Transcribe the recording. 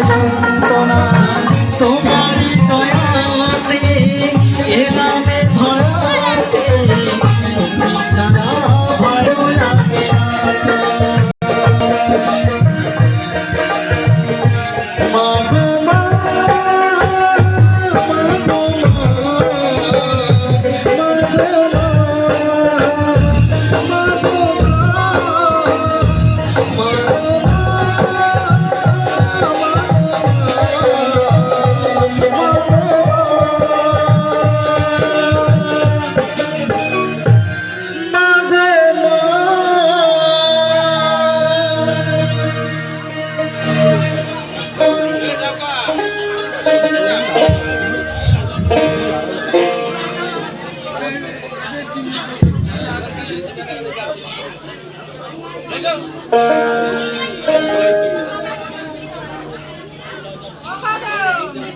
যন্ত্রণা তোমারই দয়াতে এলামে ধরাতে তুমি ছাড়া ভালো লাগে মা গো মা, মা গো মা, মা গো মা, মা গো মা, Let's go.